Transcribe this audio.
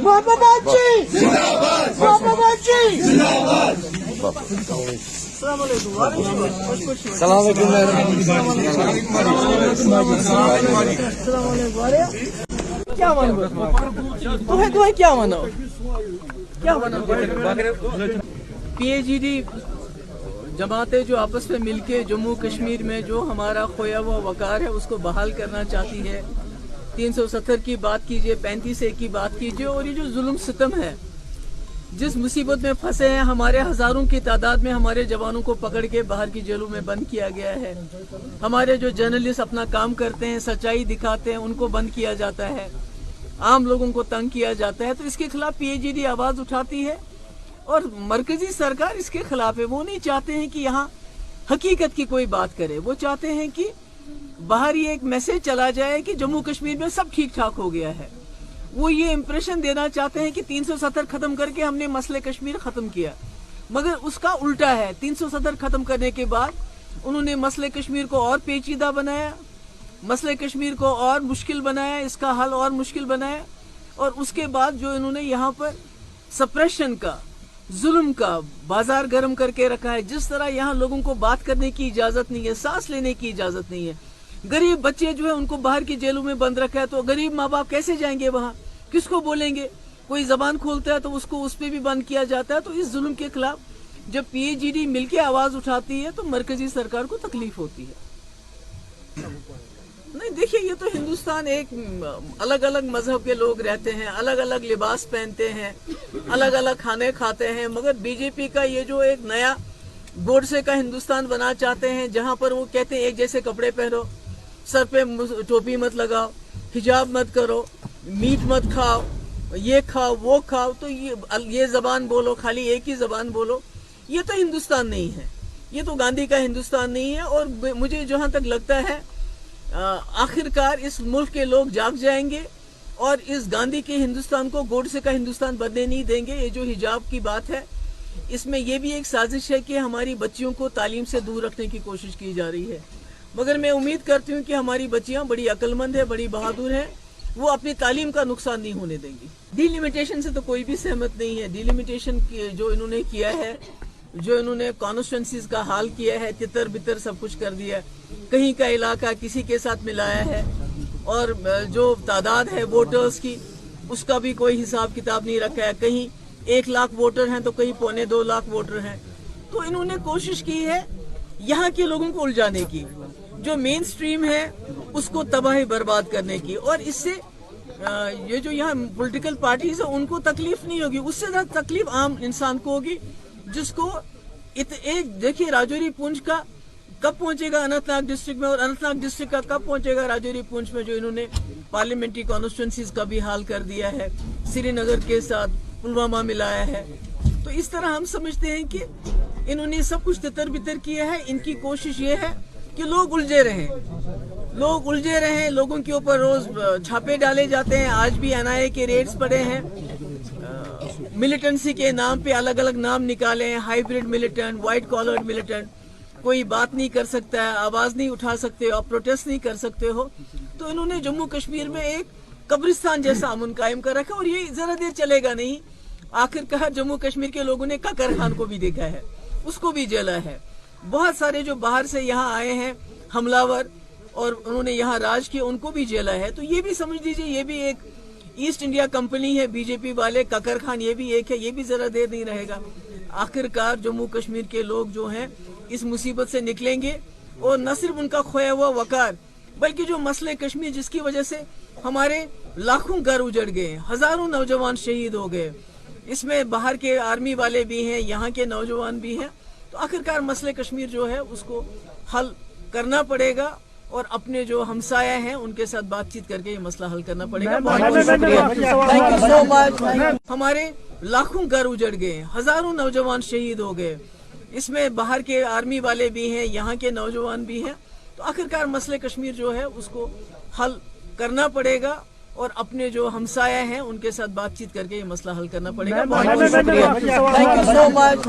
محمد جی محمد جی السلام علیکم کیا منو پی ایچ ڈی جماعتیں جو آپس میں مل کے جموں کشمیر میں جو ہمارا کھویا ہوا وقار ہے اس کو بحال کرنا چاہتی ہے. 370 کی بات کیجئے, 35A کی بات کیجئے, اور یہ جو ظلم ستم ہے, جس مصیبت میں پھنسے ہیں, ہمارے ہزاروں کی تعداد میں ہمارے جوانوں کو پکڑ کے باہر کی جیلوں میں بند کیا گیا ہے. ہمارے جو جرنلسٹ اپنا کام کرتے ہیں, سچائی دکھاتے ہیں, ان کو بند کیا جاتا ہے, عام لوگوں کو تنگ کیا جاتا ہے. تو اس کے خلاف پی ایچ ڈی آواز اٹھاتی ہے, اور مرکزی سرکار اس کے خلاف ہے. وہ نہیں چاہتے ہیں کہ یہاں حقیقت کی کوئی بات کرے, وہ چاہتے ہیں کہ باہر یہ ایک میسج چلا جائے کہ جموں کشمیر میں سب ٹھیک ٹھاک ہو گیا ہے. وہ یہ امپریشن دینا چاہتے ہیں کہ 370 ختم کر کے ہم نے مسئلہ کشمیر ختم کیا, مگر اس کا الٹا ہے. 370 ختم کرنے کے بعد انہوں نے مسئلہ کشمیر کو اور پیچیدہ بنایا, مسئلہ کشمیر کو اور مشکل بنایا, اس کا حل اور مشکل بنایا. اور اس کے بعد جو انہوں نے یہاں پر سپریشن کا, ظلم کا بازار گرم کر کے رکھا ہے. جس طرح یہاں لوگوں کو بات کرنے کی اجازت نہیں ہے, سانس لینے کی اجازت نہیں ہے, غریب بچے جو ہیں ان کو باہر کی جیلوں میں بند رکھا ہے. تو غریب ماں باپ کیسے جائیں گے وہاں, کس کو بولیں گے؟ کوئی زبان کھولتا ہے تو اس کو اس پہ بھی بند کیا جاتا ہے. تو اس ظلم کے خلاف جب پی ایچ ڈی مل کے آواز اٹھاتی ہے تو مرکزی سرکار کو تکلیف ہوتی ہے. نہیں دیکھیے, یہ تو ہندوستان ایک الگ الگ مذہب کے لوگ رہتے ہیں, الگ الگ لباس پہنتے ہیں, الگ الگ کھانے کھاتے ہیں, مگر بی جے پی کا یہ جو ایک نیا گوڈسے کا ہندوستان بنا چاہتے ہیں, جہاں پر وہ کہتے ہیں ایک جیسے کپڑے پہنو, سر پہ ٹوپی مت لگاؤ, حجاب مت کرو, میٹ مت کھاؤ, یہ کھاؤ وہ کھاؤ, تو یہ زبان بولو, خالی ایک ہی زبان بولو. یہ تو ہندوستان نہیں ہے, یہ تو گاندھی کا ہندوستان نہیں ہے. اور مجھے جہاں تک لگتا ہے آخر کار اس ملک کے لوگ جاگ جائیں گے اور اس گاندھی کے ہندوستان کو گوڈسے کا ہندوستان بننے نہیں دیں گے. یہ جو حجاب کی بات ہے, اس میں یہ بھی ایک سازش ہے کہ ہماری بچیوں کو تعلیم سے دور رکھنے کی کوشش کی جا رہی ہے. مگر میں امید کرتی ہوں کہ ہماری بچیاں بڑی عقل مند ہیں, بڑی بہادر ہیں, وہ اپنی تعلیم کا نقصان نہیں ہونے دیں گی. ڈی لمیٹیشن سے تو کوئی بھی سہمت نہیں ہے. ڈی لمیٹیشن جو انہوں نے کیا ہے, جو انہوں نے کانسٹیٹوئنسیز کا حال کیا ہے, تتر بتر سب کچھ کر دیا ہے, کہیں کا علاقہ کسی کے ساتھ ملایا ہے, اور جو تعداد ہے ووٹرز کی اس کا بھی کوئی حساب کتاب نہیں رکھا ہے. کہیں 1 لاکھ ووٹر ہیں تو کہیں 2.25 لاکھ ووٹر ہیں. تو انہوں نے کوشش کی ہے یہاں کے لوگوں کو الجھانے کی, جو مین سٹریم ہے اس کو تباہی برباد کرنے کی. اور اس سے یہ جو یہاں پولیٹیکل پارٹیز ہیں ان کو تکلیف نہیں ہوگی, اس سے زیادہ تکلیف عام انسان کو ہوگی, جس کو ایک دیکھیے راجوری پونچھ کا کب پہنچے گا اننت ناگ ڈسٹرکٹ میں, اور اننت ناگ ڈسٹرکٹ کا کب پہنچے گا راجوری پونچھ میں, جو انہوں نے پارلیمنٹری کانسٹیٹوئنسیز کا بھی حال کر دیا ہے, سری نگر کے ساتھ پلوامہ ملایا ہے. تو اس طرح ہم سمجھتے ہیں کہ انہوں نے سب کچھ تتر بتر کیا ہے. ان کی کوشش یہ ہے کہ لوگ الجھے رہیں, لوگوں کے اوپر روز چھاپے ڈالے جاتے ہیں. آج بھی NIA کے ریڈز پڑے ہیں, ملیٹنسی کے نام پہ الگ الگ نام نکالے ہیں, hybrid militant, white collared militant. کوئی بات نہیں کر سکتا ہے, آواز نہیں اٹھا سکتے ہو, آپ پروٹیسٹ نہیں کر سکتے ہو. تو انہوں نے جموں کشمیر میں ایک قبرستان جیسا امن قائم کر رکھا, اور یہ ذرا دیر چلے گا نہیں. آخر کہا جموں کشمیر کے لوگوں نے ککر خان کو بھی دیکھا ہے, اس کو بھی جیلا ہے. بہت سارے جو باہر سے یہاں آئے ہیں حملہ اور انہوں نے یہاں راج کیا, ان کو بھی جیلا ہے. تو یہ بھی سمجھ لیجیے یہ بھی ایک ایسٹ انڈیا کمپنی ہے بی جے پی والے, ککر خان یہ بھی ایک ہے, یہ بھی ذرا دیر نہیں رہے گا. آخر کار جموں کشمیر کے لوگ جو ہیں اس مصیبت سے نکلیں گے, اور نہ صرف ان کا کھویا ہوا وقار, بلکہ جو مسئلہ کشمیر جس کی وجہ سے ہمارے لاکھوں گھر اجڑ گئے, ہزاروں نوجوان شہید ہو گئے, اس میں باہر کے آرمی والے بھی ہیں, یہاں کے نوجوان بھی ہیں. تو آخرکار مسئلہ کشمیر جو ہے اس کو حل کرنا پڑے گا, اور اپنے جو ہمسایہ ہیں ان کے ساتھ بات چیت کر کے یہ مسئلہ حل کرنا پڑے گا. بہت بہت شکریہ, تھینک یو سو مچ. ہمارے لاکھوں گھر اجڑ گئے, ہزاروں نوجوان شہید ہو گئے, اس میں باہر کے آرمی والے بھی ہیں, یہاں کے نوجوان بھی ہیں. تو آخرکار مسئلہ کشمیر جو ہے اس کو حل کرنا پڑے گا, اور اپنے جو ہمسایہ ہیں ان کے ساتھ بات چیت کر کے یہ مسئلہ حل کرنا پڑے گا. بہت بہت شکریہ, تھینک یو سو مچ.